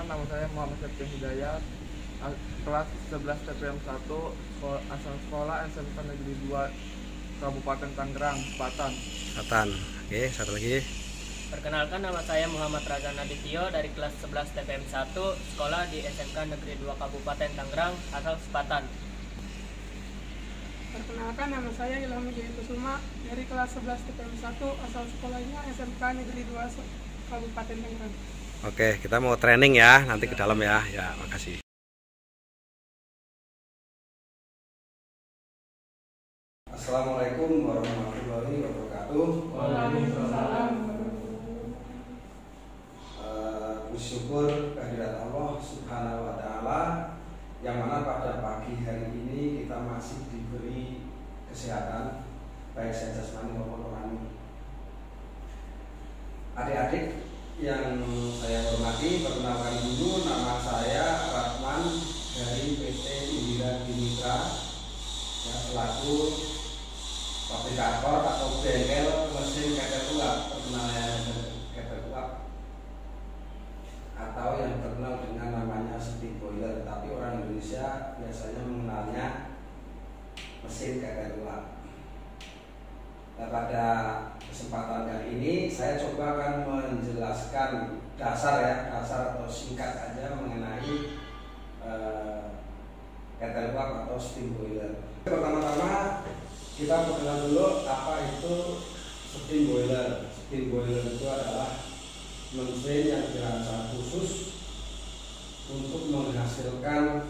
nama saya Muhammad Septian Hidayat, kelas 11 TPM 1, asal sekolah SMK Negeri 2 Kabupaten Tangerang, Selatan. Oke, satu lagi. Perkenalkan, nama saya Muhammad Razan Adityo dari kelas 11 TPM 1, sekolah di SMK Negeri 2 Kabupaten Tangerang, asal Selatan. Perkenalkan, nama saya Ilham Kusuma dari kelas 11 TPM 1, asal sekolahnya SMK Negeri 2 Kabupaten Tangerang. Oke, kita mau training ya, nanti ke dalam ya. Ya, makasih. Assalamualaikum warahmatullahi wabarakatuh. Waalaikumsalam. Bersyukur kehadirat Allah Subhanahu wa Ta'ala, yang mana pada pagi hari ini kita masih diberi kesehatan baik secara jasmani maupun rohani. Adik-adik yang saya hormati, perkenalkan dulu, nama saya Rahman dari PT Indira Dimitra, ya, selaku fabrikator atau bengkel mesin ketel uap, perkenalan ketel uap atau yang terkenal dengan namanya steam boiler, tapi orang Indonesia biasanya mengenalnya mesin ketel uap. Nah, pada kesempatan kali ini saya coba akan menjelaskan dasar atau singkat aja mengenai ketel uap atau steam boiler. Pertama-tama kita mengenal dulu apa itu steam boiler. Steam boiler itu adalah mesin yang dirancang khusus untuk menghasilkan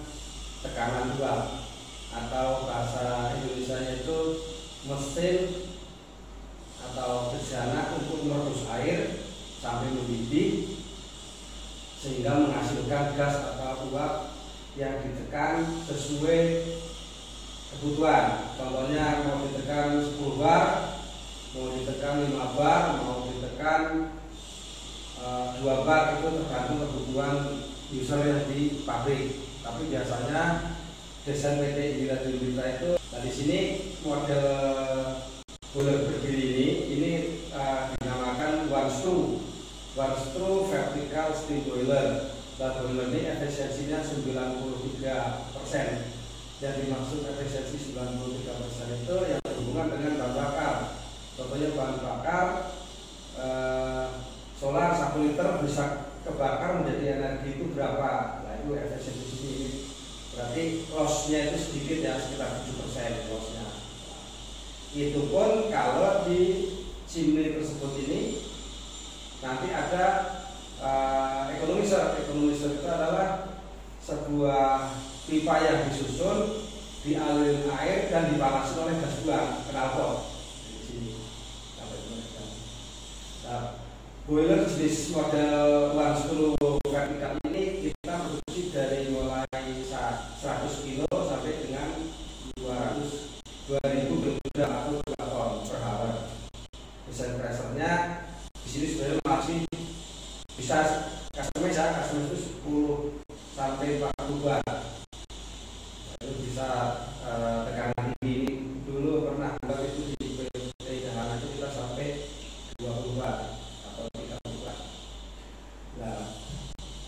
tekanan uap, atau bahasa Indonesianya itu mesin atau bejana untuk merebus air sampai mendidih sehingga menghasilkan gas atau uap yang ditekan sesuai kebutuhan. Contohnya mau ditekan 10 bar, mau ditekan 5 bar, mau ditekan 2 bar, itu tergantung kebutuhan user yang di pabrik. Tapi biasanya desain PT Indira Dimitra itu, nah di sini model boiler berdiri ini dinamakan one screw vertical steam boiler. Dan boiler ini efisiensinya 93%. Yang dimaksud efisiensi 93% itu yang berhubungan dengan bahan bakar. Contohnya bahan bakar solar 1 liter bisa kebakar menjadi energi itu berapa? Nah, itu efisiensi sini. Berarti loss-nya itu sedikit ya, sekitar 7% loss-nya. Itu pun kalau di chimney tersebut ini nanti ada economizer. Economizer itu adalah sebuah pipa yang disusun, dialirin air dan dipanaskan oleh gas buang, knalpot. Di sini. Nah, boiler jenis model one screw vertical ini kita produksi dari mulai 100 kilo sampai dengan 2000 kg atau 2 ton per hour. Desain pressernya di sini sebenarnya masih bisa customize itu 10 sampai 40 bar. Itu bisa tekanan tinggi. Dulu pernah buat itu di PT Dahana itu kita sampai 20 bar atau 30 bar. Nah,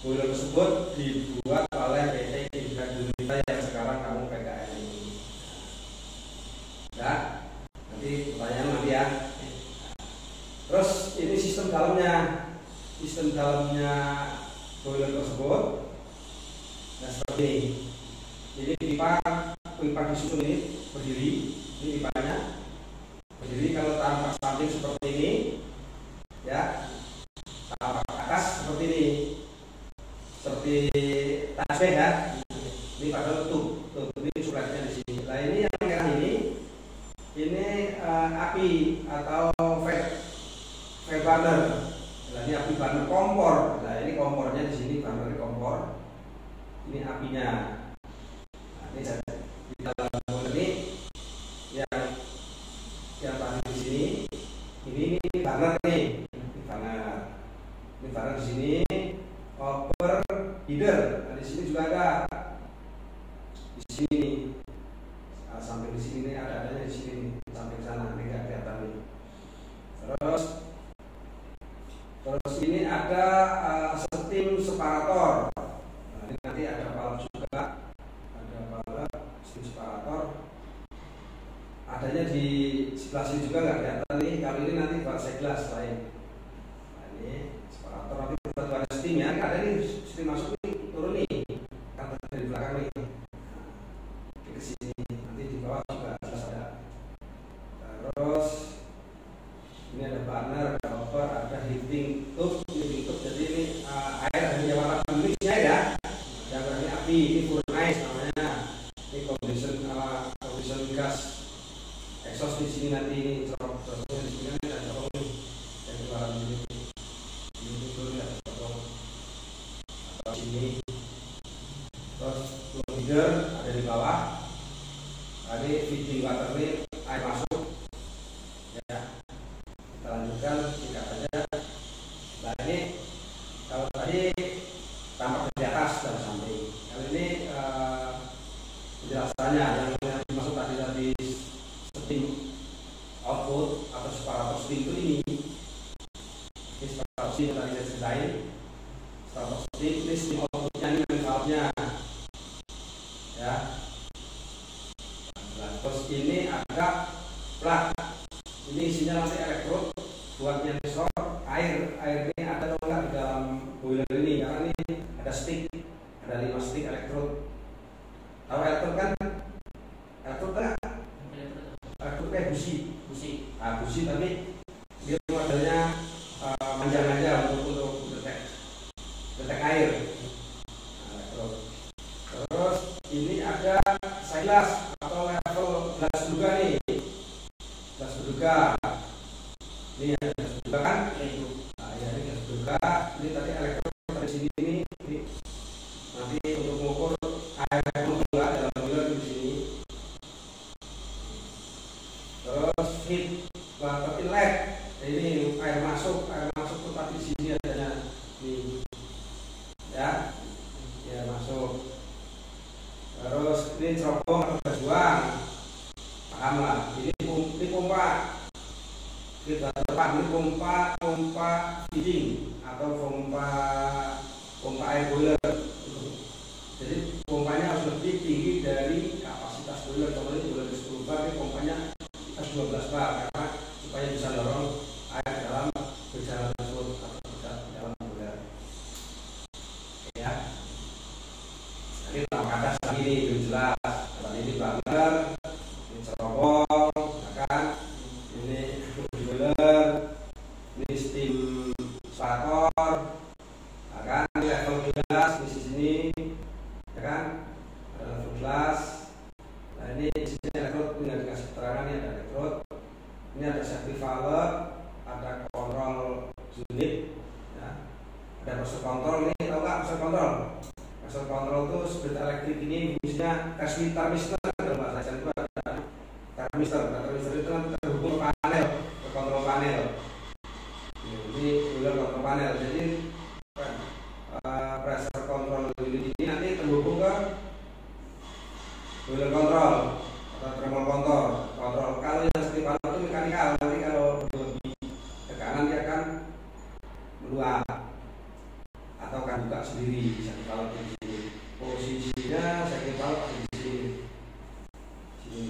boiler tersebut dibuat oleh PT Indira Dimitra yang sekarang kamu PKN ini. Nah, nanti pertanyaan nanti ya. Terus ini sistem dalamnya. Sistem dalamnya boiler tersebut, nah seperti ini. Jadi pipa disusun ini berdiri, ini pipanya berdiri. Kalau tampak samping seperti ini, ya, tampak atas seperti ini, seperti tasbih ya. Ini padahal tutup ini suratnya di sini. Nah ini yang merah ini api atau fire burner. Nah, ini api burner kompor. Nah ini kompornya di sini, burner kompor. Ini apinya. Nah, ini di dalam boiler ini yang tadi di sini. Ini burner nih. Ini burner di sini. Overheater. Nah, di sini juga ada. Di sini. Nah, sampai di sini adanya di sini, sampai sana ini nggak kelihatan nih. Terus ini ada steam separator. sebenarnya di sebelah sini juga nggak kelihatan nih. Kalau ini nanti buat seglas lain. Nah, ini separator nanti buat ada steam ya. Ini ada nih steam masuk nih, turun nih. Kan dari belakang nih. Ini ke sini. Nanti di bawah juga jelas ada. Terus ini ada burner, ada hopper, ada heating tube. Heating tube jadi ini air ada warna kuning ya. Yang berarti api ini furnace namanya. Ini condition gas exhaust di sini nanti ini cerobongnya di sini nanti ada cerobong yang keluaran ini dulu ya cerobong atau sini. Terus flow heater ada di bawah. Tadi feeding water ini air masuk ya. Kita lanjutkan singkat saja. Nah ini kalau tadi tampak dari atas dan samping. Kali ini penjelasannya yang dimaksud tadi steam output atau separator steam itu ini separator steam yang tadi saya ceritain. Separator steam ini steam outputnya ini yang valve-nya ya. Nah, terus ini ada plug, ini isinya nanti elektrod buat nyensor air ini ada atau enggak di dalam boiler ini, karena ini ada stick, ada 5 stick elektrod. Tahu elektrod kan? Elektrod kan? Elektrod kayak busi. Nah, busi tapi dia modelnya panjang aja untuk detek air. Nah, elektrod. Terus ini ada silas atau level gelas duga nih. Gelas duga. Ini ada gelas duga kan? Nah, ya ini gelas duga. Ini tadi elektrod dari sini ini nanti untuk mengukur air dalam boiler di sini. Terus heat water inlet, ini air masuk tuh tadi di sini adanya nih ya, ya masuk. Terus ini cerobong atau gas buang, paham lah. Ini pompa, kita depan ini pompa feeding atau pompa air boiler. Jadi pompanya harus lebih tinggi dari kapasitas boiler. Contohnya boiler 10 bar, ini pompanya harus 12 bar karena supaya bisa dorong air ke dalam berjalan tersebut atau ke dalam boiler. Ya. Jadi tampak atas lagi ini belum jelas. Tadi ini burner, ini cerobong, ya kan? Ini boiler, ini steam separator, ya kan? Ini level gelas di sini. Ya kan, ada level gelas. Nah ini di sini elektrod, tinggal dikasih keterangan ini ada elektrod. Ini ada safety valve, ada kontrol unit, ya. Ada pressure control. Ini tahu nggak pressure control? Pressure control itu seperti elektrik ini fungsinya termistor dalam bahasa Indonesia itu ada termistor. Termistor itu kan terhubung ke panel, ke kontrol panel. Ini boiler kontrol panel. Jadi pressure control unit ini nanti terhubung ke boiler control atau thermal control. Kalau yang seperti valve itu mekanikal, nanti kalau lebih tekanan dia akan meluap atau akan buka sendiri. Bisa di valve di sini. Posisinya saya kira valve di sini. Sini.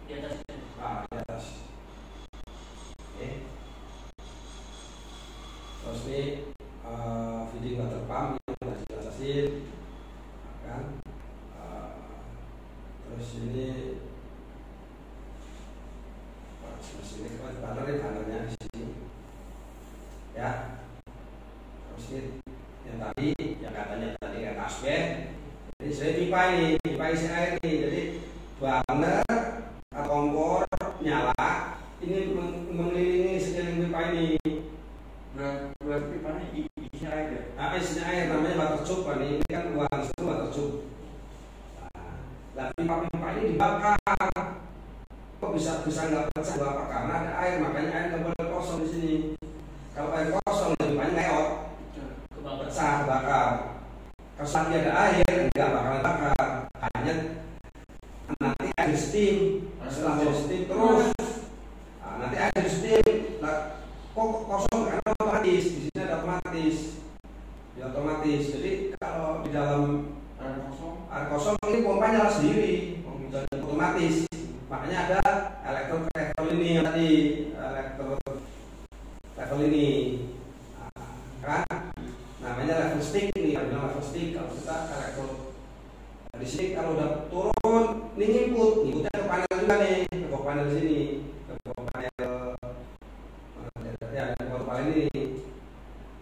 Di atas. Di atas. Oke. Terus ini feeding water pump yang sudah dijelasin kan. Terus ini banernya di sini ya. Terus ini yang tadi yang katanya tadi kata asbes, jadi saya pipa isi air nih. Jadi burner atau kompor nyala, ini mengelilingi sekeliling pipa ini. Berarti pipanya isinya air ya? Nah, isinya air namanya water tube kan. Ini kan uang itu water tube. Nah, pipa-pipa ini dibakar. Kok bisa nggak pecah apa? Karena ada air, makanya air nggak boleh kosong di sini. Kalau air kosong, pipanya ngeot, pecah, bakar. Kalau lagi ada air, nggak bakalan bakar. Hanya nanti ada steam, setelah jadi steam terus. Nah, nanti ada steam, kok kosong karena otomatis di sini ada otomatis. Jadi kalau di dalam air kosong ini pompanya nyala sendiri, dan otomatis. Makanya ada elektrod level ini yang tadi, elektrod level ini. Nah, kan namanya level stick ini, level stick. Kalau kita elektrod di sini kalau udah turun, ini ngikutnya ke panel juga nih, ke panel sini, ke panel ya, ke panel ini.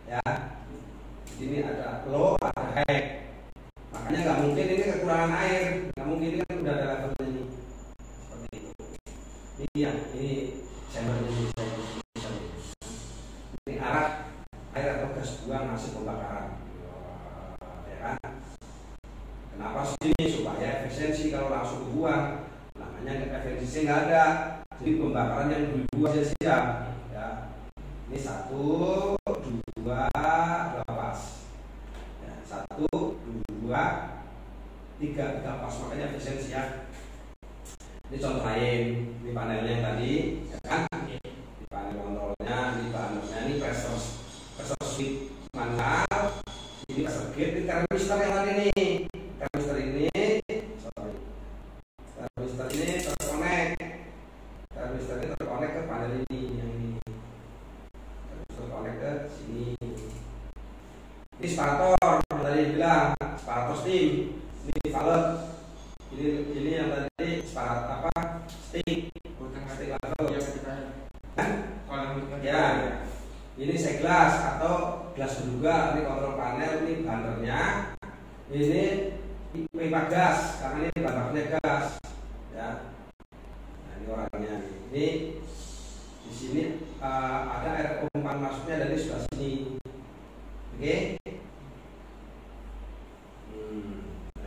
Ya, ini ada low, ada high. Makanya nggak mungkin ini kekurangan air, nggak mungkin ini kan udah ada levelnya ini. Seperti itu. Ini chambernya ini. Ini arah air atau gas buang hasil pembakaran. Ya kan? Kenapa sini supaya efisiensi kalau langsung dibuang, namanya efisiensi nggak ada. Jadi pembakaran yang dibuang sia-sia. Ya. Ini 1, 2, 2 pas. Ya, 1, 2, 3 pas. Makanya efisiensi ya. Ini contoh lain. Ini panelnya yang tadi, ya kan? Di panel kontrolnya, di panelnya ini pressure switch manual. Ini pressure gate, ini thermistor yang tadi nih. Thermistor ini terkonek. Thermistor ini terkonek ke panel ini yang ini. Terkonek ke sini. Ini separator yang tadi bilang separator steam. Ini valve. Ini yang tadi separator apa? Stick. Stick valve. Ya. Ini seglas atau gelas berduga. Ini kontrol panel. Ini bannernya. Ini pipa gas karena ini bahannya gas. Ya. Nah, ini orangnya. Ini di sini ada air umpan masuknya dari sebelah sini. Oke.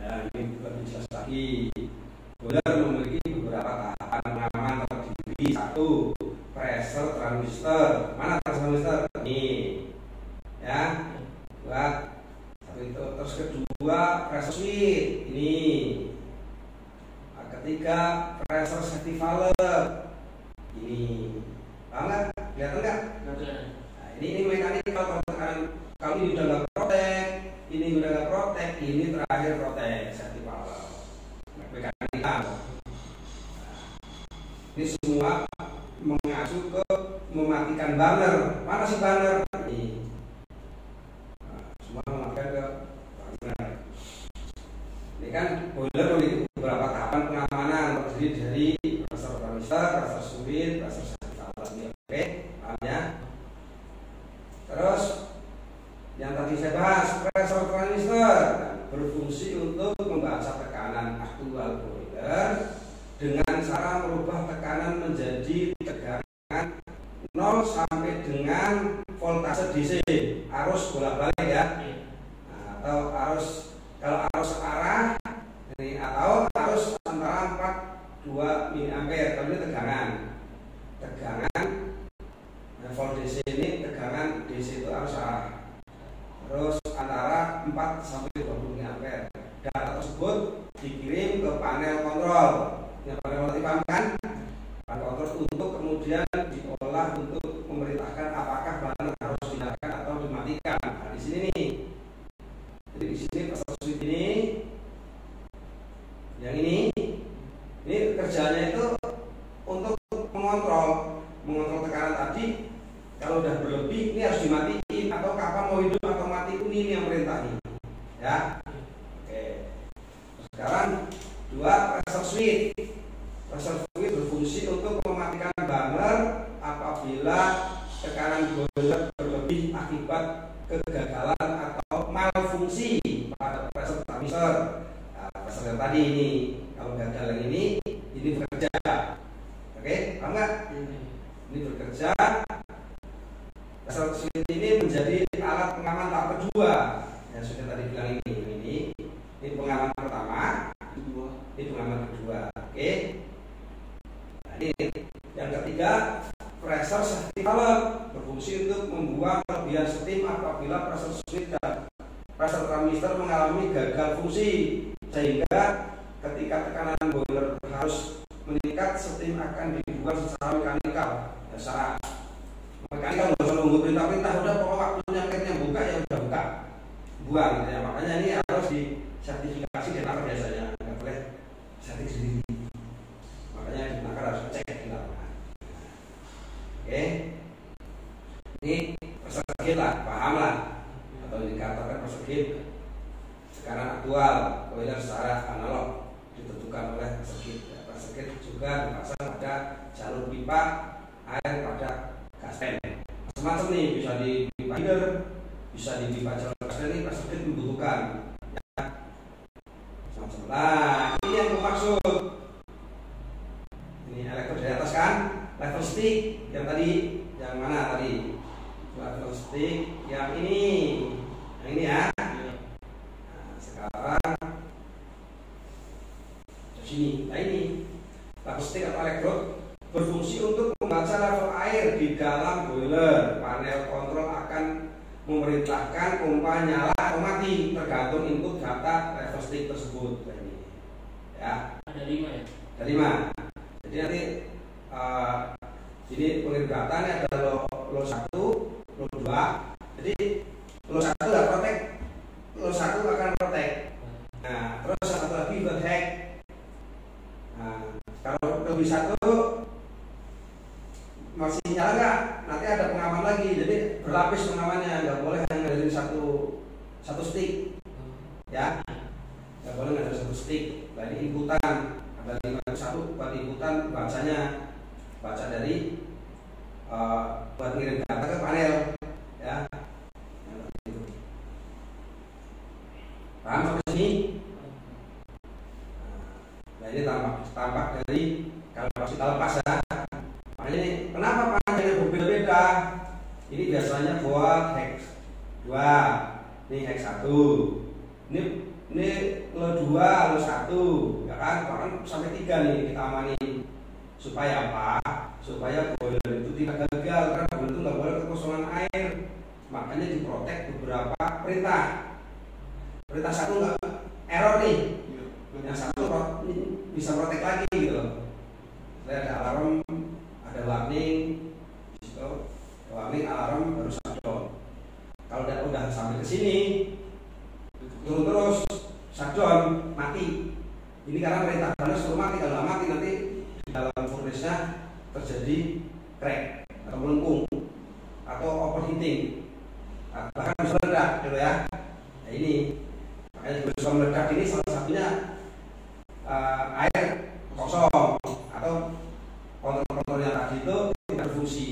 Ya, ini lebih jelas lagi. Boiler memiliki beberapa tahapan pengaman terdiri. 1. Pressure transistor. Mana transistor? Ini. Ya. Buat itu. Terus kedua pressure switch ini. Nah, ketiga pressure safety valve ini. Paham nggak? Kelihatan nggak? Nah, ini mekanik kalau ini udah nggak protek, ini udah nggak protek, ini terakhir protek safety valve. Mekanikal. Nah, ini semua mengacu ke mematikan burner. Mana sih burner? Ini. Nah, semua mematikan ke burner. Ini kan boiler memiliki beberapa tahapan pengamanan terdiri dari pressure transistor, pressure switch, pressure safety valve. Oke, paham ya? Terus yang tadi saya bahas, pressure transistor berfungsi untuk membaca tekanan aktual boiler dengan cara merubah tekanan menjadi tegangan 0 sampai dengan voltase DC, arus bolak-balik ya. Nah, atau arus, kalau arus arah ini, atau arus antara 4-2 mA. Kalau ini tegangan volt DC ini tegangan DC itu arus arah. Terus antara 4 sampai 20 mA. Data tersebut dikirim ke panel kontrol. Yang panel kontrol paham kan? Panel kontrol untuk kemudian diolah untuk memerintahkan apakah burner harus dinyalakan atau dimatikan. Nah, di sini nih. Jadi di sini pressure switch ini, yang ini kerjanya itu untuk mengontrol tekanan tadi. Kalau udah berlebih, ini harus dimatiin atau kapan mau hidup atau mati, ini yang perintah ini. Ya. Oke. Sekarang 2 pressure switch. Pressure switch berfungsi untuk mematikan burner apabila tekanan boiler berlebih akibat kegagalan atau malfungsi pada pressure transistor. Nah, pressure yang tadi ini, kalau gagal yang ini bekerja. Oke, paham nggak? Ini bekerja. Pressure switch ini menjadi alat pengaman tahap kedua. Yang sudah tadi bilang ini pengaman pertama, ini pengaman kedua. Oke. Nah, ini yang ketiga, pressure safety valve berfungsi untuk membuang kelebihan steam apabila pressure switch dan pressure transistor mengalami gagal fungsi, sehingga ketika tekanan boiler harus meningkat, steam akan dibuang secara mekanikal. Ya, secara mekanikal nggak usah nunggu perintah-perintah, udah pokok waktunya akhirnya buka ya udah buka, buang. Ya, makanya ini harus disertifikasi dan apa biasanya nggak boleh setting sendiri. Makanya Oke. Ini persegit lah, paham lah, atau dikatakan persegit. Sekarang aktual, boiler secara analog ditentukan oleh persegit. Persegit juga dipasang pada jalur pipa air pada gaspen. Macam-macam nih, bisa di pipa header, bisa di pipa jalur gaspen. Ini persegit membutuhkan. Ya. Macam-macam. Nah, ini yang maksud. Ini elektro dari atas kan, level stick yang tadi, yang mana tadi? Level stick yang ini ya. Nah, sekarang di sini. Nah ini level stick atau elektrod berfungsi untuk membaca level air di dalam boiler. Panel kontrol akan memerintahkan pompa nyala atau mati tergantung input data level stick tersebut. Nah, ini ya. Ada 5 ya. Ada 5. Jadi nanti ini pengirim ada lo 1, lo 2. Jadi lo 1 nggak protek, lo 1 akan protek. Nah, terus satu lagi buat hack. Nah, kalau lebih 1 masih nyala nggak? Nanti ada pengaman lagi. Jadi berlapis pengamannya, nggak boleh hanya dari satu stick, ya. Nggak boleh ada satu stick. Nah, ini inputan. Ada 5 buat inputan bacanya, baca dari buat ngirim data ke panel, ya. Paham sampai sini? Nah ini tampak dari kalau kita lepas ya. Makanya ini kenapa panjangnya berbeda-beda? Ini biasanya buat hex 2, ini hex 1, ini lo 2, lo 1, ya kan? Bahkan sampai 3 nih kita amanin. Supaya apa? Supaya boiler itu tidak gagal, karena boiler itu nggak boleh kekosongan air. Makanya diprotek beberapa perintah. Perintah 1 nggak error nih, yang 1 bisa protek lagi gitu loh. Ada alarm, ada warning, warning alarm baru shutdown. Kalau udah sampai ke sini turun terus, shutdown, mati. Ini karena perintah karena suruh mati. Kalau nggak mati nanti di dalam furnace-nya terjadi crack atau melengkung atau overheating, bahkan bisa meledak gitu ya. Nah ini makanya bisa meledak ini salah satunya air kosong atau kontrol yang tadi itu tidak berfungsi.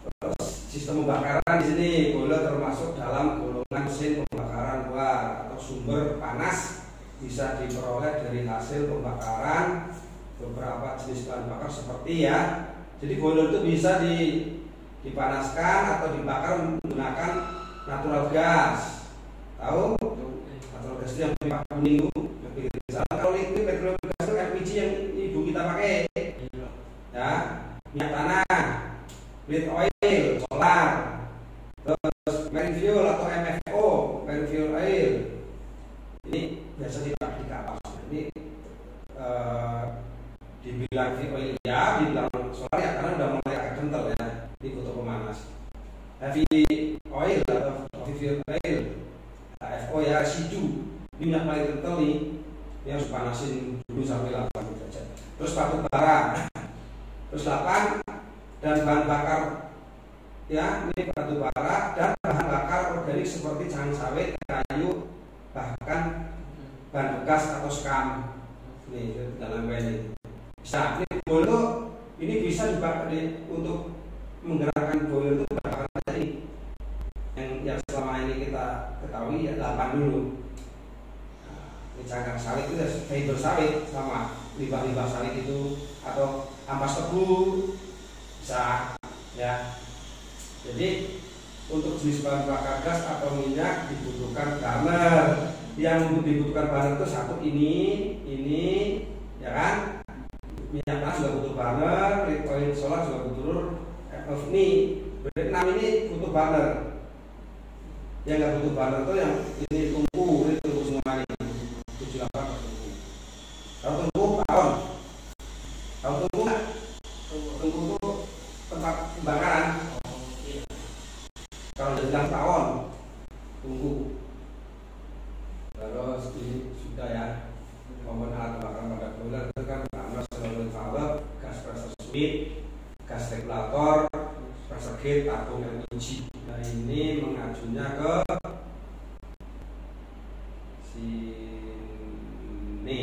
Terus sistem pembakaran di sini boiler termasuk dalam golongan mesin pembakaran luar atau sumber panas, bisa diperoleh dari hasil pembakaran beberapa jenis bahan bakar seperti ya. Jadi boiler itu bisa dipanaskan atau dibakar menggunakan natural gas. Tahu? Natural gas itu yang pipa kuning itu. Kalau liquid petroleum gas itu LPG yang ibu kita pakai. Ya, minyak tanah, bleed oil, solar, terus marine fuel atau MFO, marine fuel oil. Ini biasa dipakai di kapal. Ini dibilang oil ya, dibilang solar ya, karena udah mulai agak kental ya. Ini butuh pemanas. Heavy oil atau heavy fuel oil, FO ya, residu. Ini minyak paling kental nih, yang harus panasin dulu sampai 8 derajat. Terus batu bara, terus 8 dan bahan bakar ya, ini batu bara dan bahan bakar organik seperti jangan sawit, kayu, bahkan bahan bekas atau skam. Nih dalam ini. Bisa ini boiler ini bisa dipakai untuk menggerakkan boiler itu bakar tadi. Yang selama ini kita ketahui ya 8 dulu. Ini cangkang sawit itu fiber sawit sama limbah-limbah sawit itu atau ampas tebu bisa ya. Jadi untuk jenis bahan bakar gas atau minyak dibutuhkan burner. Yang dibutuhkan burner itu satu ini ya kan. Minyak tanah juga butuh burner, oil solar juga butuh ini. Berarti 6 ini butuh burner. Yang nggak butuh burner itu yang ini tungku semua ini 78 tungku. Kalau tungku tahun, kalau tungku nggak? Tungku itu tempat pembakaran. Kalau udah tahun tunggu. Terus ini sudah ya komponen alat pembakaran pada boiler itu kan panas, valve, gas pressure switch, regulator pressure gauge tabung LPG. Nah ini mengajunya ke sini.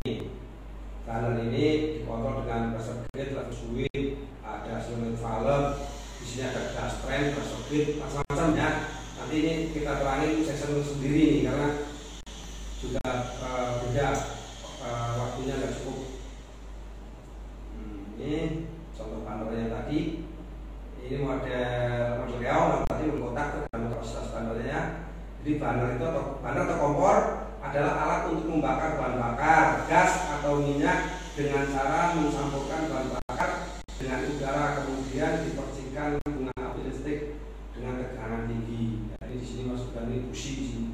Banner ini dikontrol dengan pressure gauge, level switch, ada solenoid valve, di sini ada gas trend, pressure gauge, macam-macam ya. Nanti ini kita terangin section sendiri nih karena juga beda waktunya nggak cukup. Ini contoh bannernya tadi. Ini model real tadi mengkotak dengan kapasitas bannernya. Jadi banner itu atau kompor adalah alat untuk membakar bahan bakar, gas atau minyak dengan cara mencampurkan bahan bakar dengan udara, kemudian dipercikan dengan api listrik dengan tegangan tinggi. Jadi di sini masukkan ini busi di sini.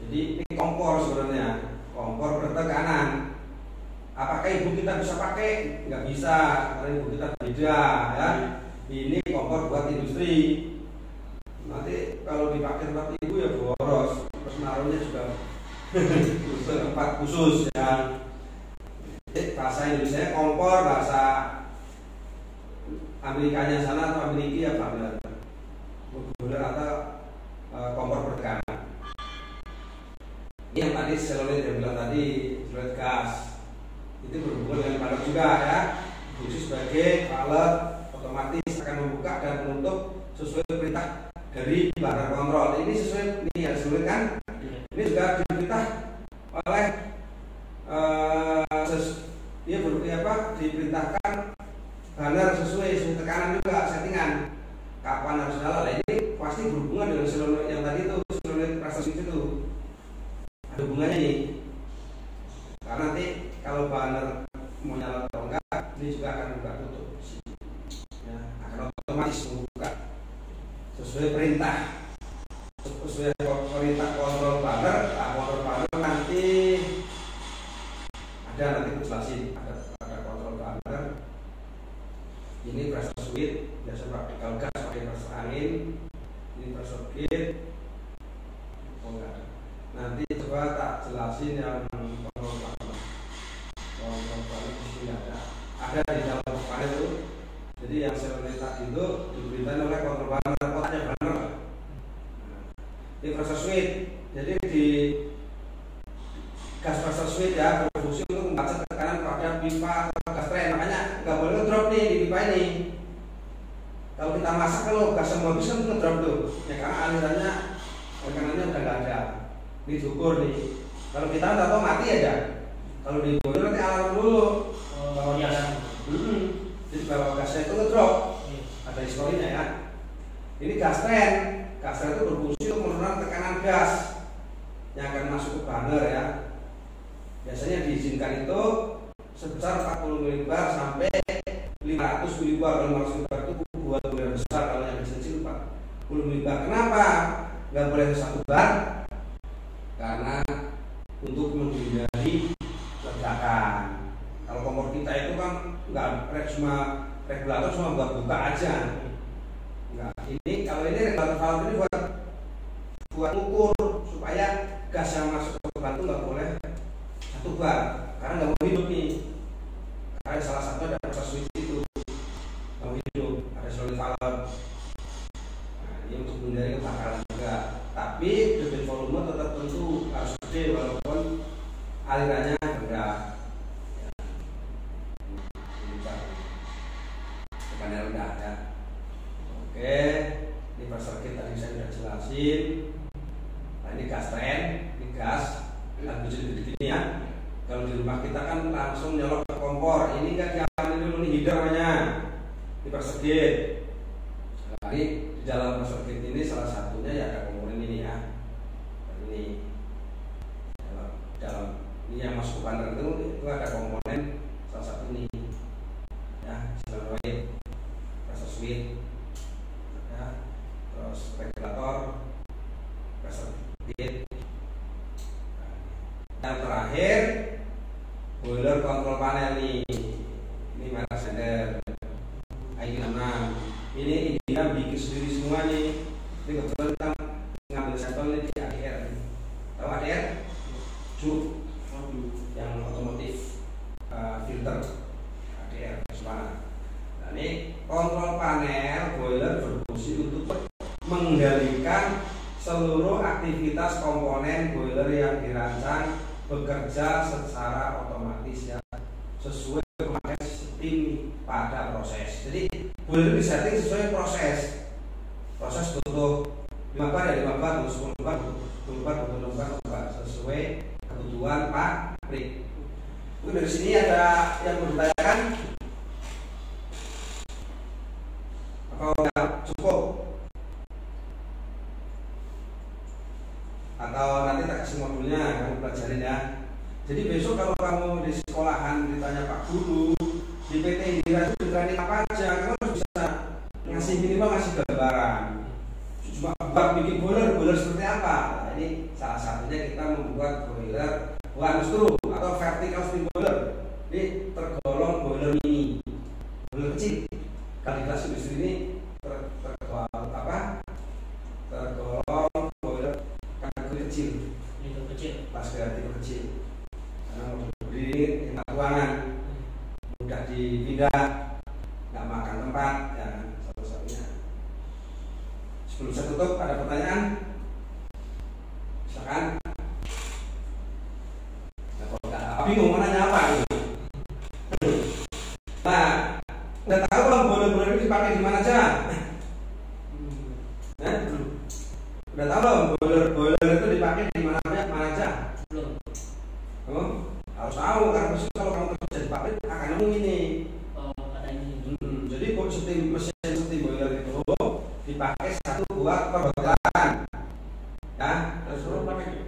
Jadi ini kompor sebenarnya, kompor bertekanan. Apakah ibu kita bisa pakai? Nggak bisa, karena ibu kita beda ya. Ini kompor buat industri. Nanti kalau dipakai tempat ibu ya boros, terus naruhnya juga tempat khusus ya. Bahasa Indonesia kompor, bahasa Amerikanya sana atau Amerika ya banget. Boiler atau kompor bertekanan. Ini yang tadi selenoid yang bilang tadi, selenoid gas. Itu berhubungan dengan valve juga ya. Fungsi sebagai valve otomatis akan membuka dan menutup sesuai perintah dari banner kontrol. Ini sesuai, ini yang selenoid kan? Ini juga diperintah oleh diperintahkan banner sesuai tekanan juga, settingan kapan harus nyala. Nah, ini pasti berhubungan dengan selenoid yang tadi itu, selenoid pressure switch itu. Ada hubungannya nih. Karena nanti kalau banner mau nyala atau enggak, ini juga akan buka tutup. Ya, akan otomatis membuka sesuai perintah. Sesuai perintah kontrol banner. Nah, kontrol banner nanti jelasin ada kontrol banner. Ini pressure switch, biasa praktikal gas pakai pressure angin. Ini pressure gauge. Oh enggak. Nanti coba tak jelasin yang kontrol banner. Kontrol banner di sini ada di dalam panel itu. Jadi yang selenoid tadi itu diberitakan oleh kontrol banner, kotaknya banner. Ini pressure switch. Jadi di gas pressure switch ya berfungsi untuk membaca tekanan pada pipa atau gas tren. Makanya nggak boleh ngedrop nih di pipa ini. Kalau kita masak kalau gas semua habis kan ngedrop tuh. Ya karena alirannya tekanannya udah nggak ada. Ini diukur nih. Kalau kita nggak tahu mati aja. Kalau di boiler nanti alarm dulu. Bahwa iya. Jadi kalau gasnya itu ngedrop. Ada historinya ya. Ini gas tren. Gas tren itu berfungsi untuk menurunkan tekanan gas yang akan masuk ke banner ya. Biasanya diizinkan itu sebesar 40 ml sampai 500 ml. Kalau 500 ml itu buat boiler besar, kalau yang kecil 40 ml. Kenapa nggak boleh satu bar? Karena untuk menghindari ledakan. Kalau kompor kita itu kan nggak cuma regulator, cuma buat buka aja. Enggak. Ini kalau ini regulator valve ini buat ukur supaya gas yang masuk ke batu nggak boleh satu bar, karena nggak mau hidup nih. Karena salah satu ada pressure switch itu nggak mau hidup, ada solenoid valve. Nah, ini untuk menghindari kebakaran juga. Tapi debit volume tetap tentu harus gede walaupun alirannya rendah. Tekanannya rendah ya. Oke, ini pressure gauge tadi saya sudah jelasin. Nah, ini gas tren, ini gas. Lihat biji begini ya. Kalau di rumah kita kan langsung nyolok ke kompor. Ini kan diambil dulu nih heater namanya. Ini pressure gauge. Nah, ini di dalam pressure gauge ini salah satunya ya ada komponen ini ya. Ini dalam ini yang masuk ke banner itu ada komponen salah satu ini ya, selenoid, pressure switch, ya, terus regulator, pressure gauge. Yang terakhir boiler control panel nih. Ini merek sender ID6. Ini dia bikin sendiri semua nih. Ini kebetulan kita ngambil sampel ini di ADR. Tahu ADR? Cuk yang otomotif filter ADR semua. Nah ini kontrol memastikan seluruh aktivitas komponen boiler yang dirancang bekerja secara otomatis ya, sesuai memakai sistem pada proses. Jadi boiler disetting sesuai proses. Proses butuh 5 bar ya 5 bar, butuh 10 bar, butuh 20 bar, butuh 60 bar, sesuai kebutuhan pabrik. Mungkin dari sini ada yang mau ditanyakan? Apa udah cukup? Atau nanti tak kasih modulnya kamu pelajarin ya. Jadi besok kalau kamu di sekolahan ditanya Pak Guru di PT Indira itu training apa aja, kamu harus bisa ngasih minimal ngasih gambaran. Cuma buat bikin boiler seperti apa? Nah, ini salah satunya kita membuat boiler one screw atau vertical steam boiler. Ini tergolong boiler mini, boiler kecil. Kalibrasi industri ini tergolong boiler kategori kecil, pas kreatif kecil. Karena mau berdiri hemat ruangan, mudah dipindah, nggak makan tempat, ya salah satunya. Sebelum saya tutup, ada pertanyaan? Silakan. Nah, kalau nggak bingung mau nanya apa gitu. Nah, udah tahu belum boiler ini dipakai di mana aja? Udah tahu belum boiler itu dipakai di mana aja? Belum. Harus tahu karena kalau kamu kerja di pabrik akan nemu ini. Oh, ada ini. Jadi mesin steam boiler itu dipakai satu buat perhotelan, ya. Restoran pakai?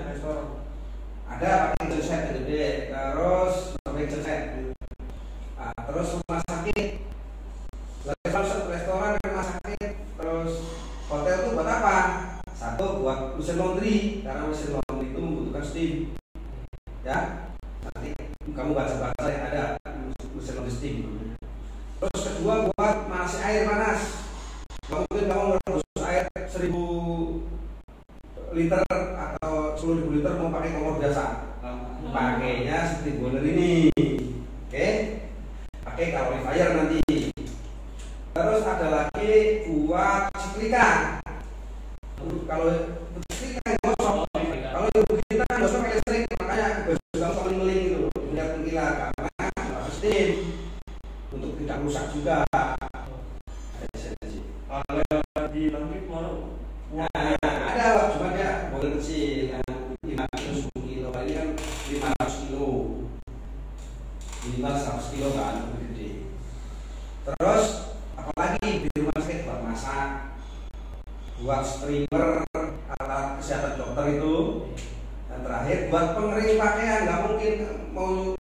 Restoran. Ada pakai genset gede, terus pakai genset. Nah, terus rumah sakit, restoran, rumah sakit, terus hotel itu buat apa? Satu buat mesin laundry, karena mesin laundry itu membutuhkan steam, ya. Nanti kamu baca-baca yang ada mesin laundry steam. Terus kedua buat manasi air panas. Mungkin kamu merebus air 1000 liter atau 10.000 liter mau pakai kompor biasa, pakainya seperti boiler ini, oke? Pakai calorifier nanti. Terus ada lagi buat setrika. Kalau setrika gosok, kalau ibu kita gosok pakai listrik, makanya gosok paling-paling gitu, tidak mengkilat karena harus steam untuk tidak rusak juga. Kalau di laundry mau Ada, cuma dia boiler kecil yang 5 kilo, 10 kilo. Ini kan 500 kilo, minimal 100 kilo kan, lebih gede. Terus apalagi di rumah sakit buat masak, buat streamer, alat kesehatan dokter itu. Dan terakhir buat pengering pakaian, nggak mungkin mau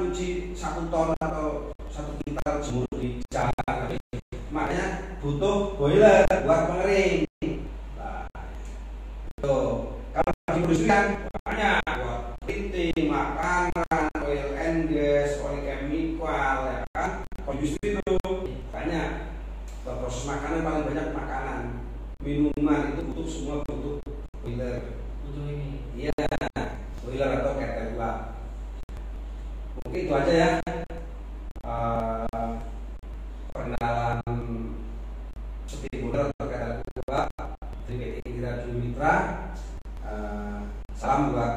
nyuci 1 ton atau 1 kintal jemur di jalan. Makanya butuh boiler buat pengering. Nah, tuh. Kalau di industri kan banyak buat printing, makanan, oil and gas, oil chemical, ya kan? Kalau industri itu banyak. Buat proses makanan paling banyak makanan, minuman itu butuh semua butuh boiler. Butuh ini. Iya, boiler atau kettle lah. Mungkin itu aja ya. Perkenalan steam boiler atau kettle dari PT Indira Dwi Mitra. Salam buat